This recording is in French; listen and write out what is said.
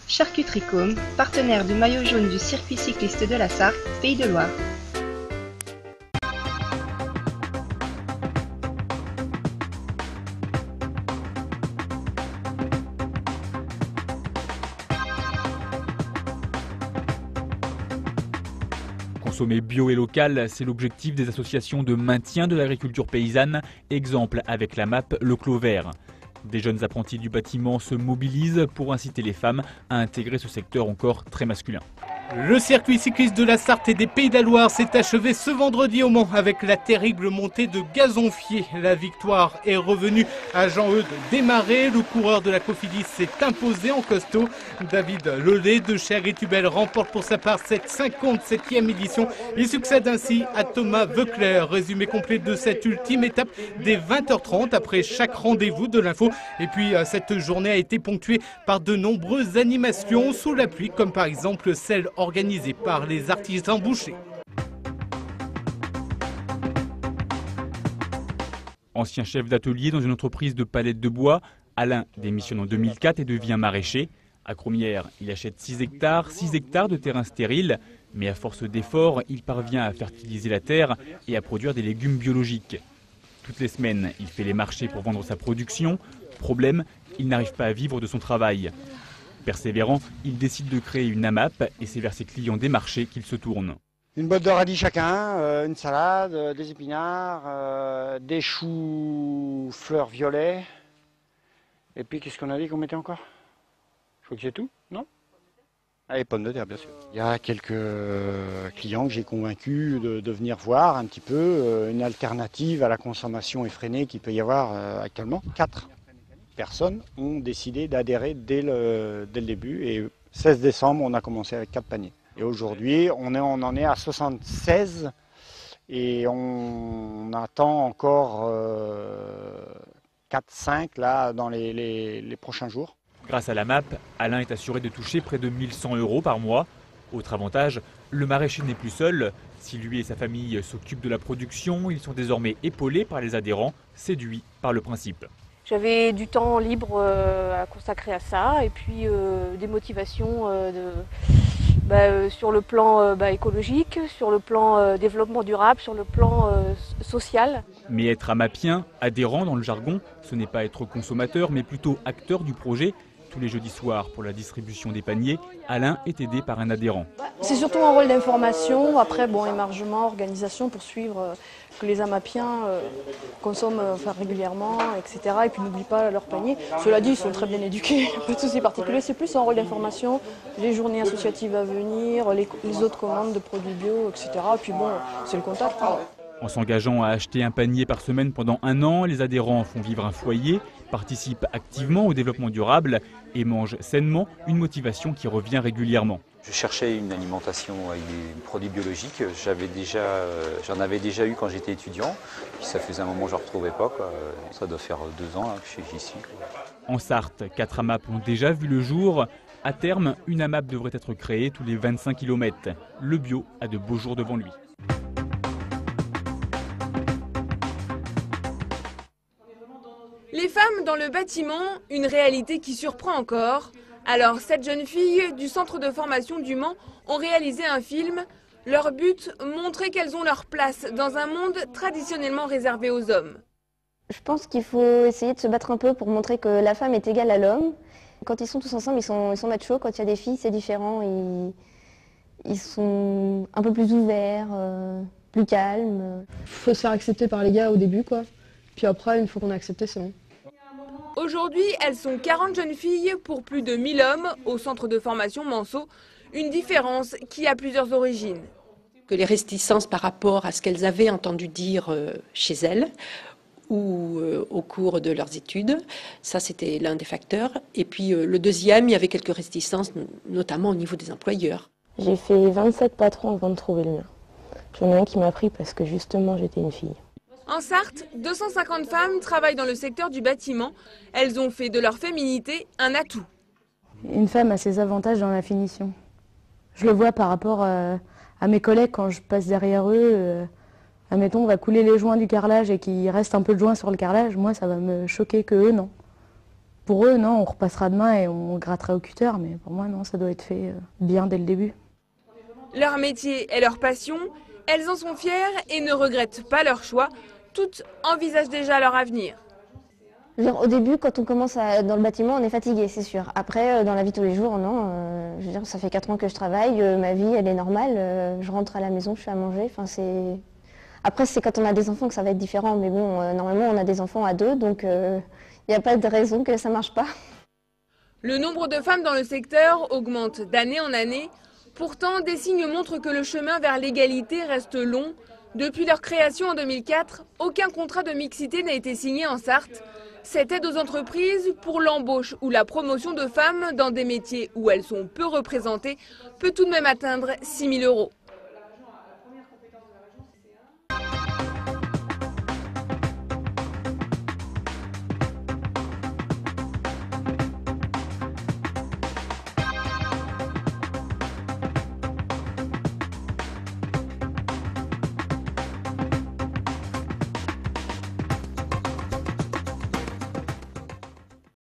Charcuterie Côme, partenaire du maillot jaune du circuit cycliste de la Sarthe, Pays de Loire. Consommer bio et local, c'est l'objectif des associations de maintien de l'agriculture paysanne, exemple avec la MAP Le Clos Vert. Des jeunes apprentis du bâtiment se mobilisent pour inciter les femmes à intégrer ce secteur encore très masculin. Le circuit cycliste de la Sarthe et des Pays de la Loire s'est achevé ce vendredi au Mans avec la terrible montée de Gazonfier. La victoire est revenue à Jean-Eudes Desmarais. Le coureur de la Cofidis s'est imposé en costaud. David Lelay de chez Agritubel remporte pour sa part cette 57e édition. Il succède ainsi à Thomas Veuclair. Résumé complet de cette ultime étape dès 20h30 après chaque rendez-vous de l'info. Et puis cette journée a été ponctuée par de nombreuses animations sous la pluie, comme par exemple celle organisée par les artisans bouchers. Ancien chef d'atelier dans une entreprise de palettes de bois, Alain démissionne en 2004 et devient maraîcher. À Cromières, il achète 6 hectares de terrain stérile, mais à force d'efforts, il parvient à fertiliser la terre et à produire des légumes biologiques. Toutes les semaines, il fait les marchés pour vendre sa production. Problème, il n'arrive pas à vivre de son travail. Persévérant, il décide de créer une AMAP et c'est vers ses clients des marchés qu'il se tourne. Une botte de radis chacun, une salade, des épinards, des choux fleurs violets. Et puis qu'est-ce qu'on a dit qu'on mettait encore? Je crois que c'est tout, non? Ah, les pommes de terre, bien sûr. Il y a quelques clients que j'ai convaincus de venir voir un petit peu une alternative à la consommation effrénée qu'il peut y avoir actuellement. 4 personnes ont décidé d'adhérer dès le début et 16 décembre, on a commencé avec 4 paniers. Et aujourd'hui, on en est à 76 et on attend encore 4-5 là dans les prochains jours. Grâce à la MAP, Alain est assuré de toucher près de 1 100 € par mois. Autre avantage, le maraîcher n'est plus seul. Si lui et sa famille s'occupent de la production, ils sont désormais épaulés par les adhérents, séduits par le principe. J'avais du temps libre à consacrer à ça et puis des motivations sur le plan écologique, sur le plan développement durable, sur le plan social. Mais être amapien, adhérent dans le jargon, ce n'est pas être consommateur mais plutôt acteur du projet. Tous les jeudis soirs pour la distribution des paniers, Alain est aidé par un adhérent. C'est surtout un rôle d'information, après émargement, organisation pour suivre que les amapiens consomment régulièrement, etc. Et puis n'oublient pas leur panier. Cela dit, ils sont très bien éduqués, pas de souci particulier. C'est plus un rôle d'information, les journées associatives à venir, les autres commandes de produits bio, etc. Et puis bon, c'est le contact. En s'engageant à acheter un panier par semaine pendant 1 an, les adhérents font vivre un foyer, participent activement au développement durable et mangent sainement, une motivation qui revient régulièrement. Je cherchais une alimentation avec des produits biologiques. J'en avais déjà eu quand j'étais étudiant. Puis ça faisait un moment que je ne retrouvais pas, quoi. Ça doit faire 2 ans là, que j'y suis. En Sarthe, 4 AMAP ont déjà vu le jour. À terme, une AMAP devrait être créée tous les 25 km. Le bio a de beaux jours devant lui. Les femmes dans le bâtiment, une réalité qui surprend encore. Alors, 7 jeunes filles du centre de formation du Mans ont réalisé un film. Leur but, montrer qu'elles ont leur place dans un monde traditionnellement réservé aux hommes. Je pense qu'il faut essayer de se battre un peu pour montrer que la femme est égale à l'homme. Quand ils sont tous ensemble, ils sont machos. Quand il y a des filles, c'est différent. Ils sont un peu plus ouverts, plus calmes. Il faut se faire accepter par les gars au début, quoi. Puis après, une fois qu'on est accepté, c'est bon. Aujourd'hui, elles sont 40 jeunes filles pour plus de 1000 hommes au centre de formation Manceau. Une différence qui a plusieurs origines. Que les réticences par rapport à ce qu'elles avaient entendu dire chez elles ou au cours de leurs études, ça c'était l'un des facteurs. Et puis le deuxième, il y avait quelques réticences, notamment au niveau des employeurs. J'ai fait 27 patrons avant de trouver le mien. J'en ai un qui m'a pris parce que justement j'étais une fille. En Sarthe, 250 femmes travaillent dans le secteur du bâtiment. Elles ont fait de leur féminité un atout. Une femme a ses avantages dans la finition. Je le vois par rapport à mes collègues quand je passe derrière eux. Admettons, on va couler les joints du carrelage et qu'il reste un peu de joint sur le carrelage. Moi, ça va me choquer que eux, non. Pour eux, non, on repassera demain et on grattera au cutter, mais pour moi, non, ça doit être fait bien dès le début. Leur métier est leur passion, elles en sont fières et ne regrettent pas leur choix. Toutes envisagent déjà leur avenir. Au début, quand on commence dans le bâtiment, on est fatigué, c'est sûr. Après, dans la vie tous les jours, non. Je veux dire, ça fait 4 ans que je travaille, ma vie, elle est normale. Je rentre à la maison, je fais à manger. Enfin, après, c'est quand on a des enfants que ça va être différent. Mais bon, normalement, on a des enfants à 2, donc il n'y a pas de raison que ça ne marche pas. Le nombre de femmes dans le secteur augmente d'année en année. Pourtant, des signes montrent que le chemin vers l'égalité reste long. Depuis leur création en 2004, aucun contrat de mixité n'a été signé en Sarthe. Cette aide aux entreprises pour l'embauche ou la promotion de femmes dans des métiers où elles sont peu représentées peut tout de même atteindre 6 000 €.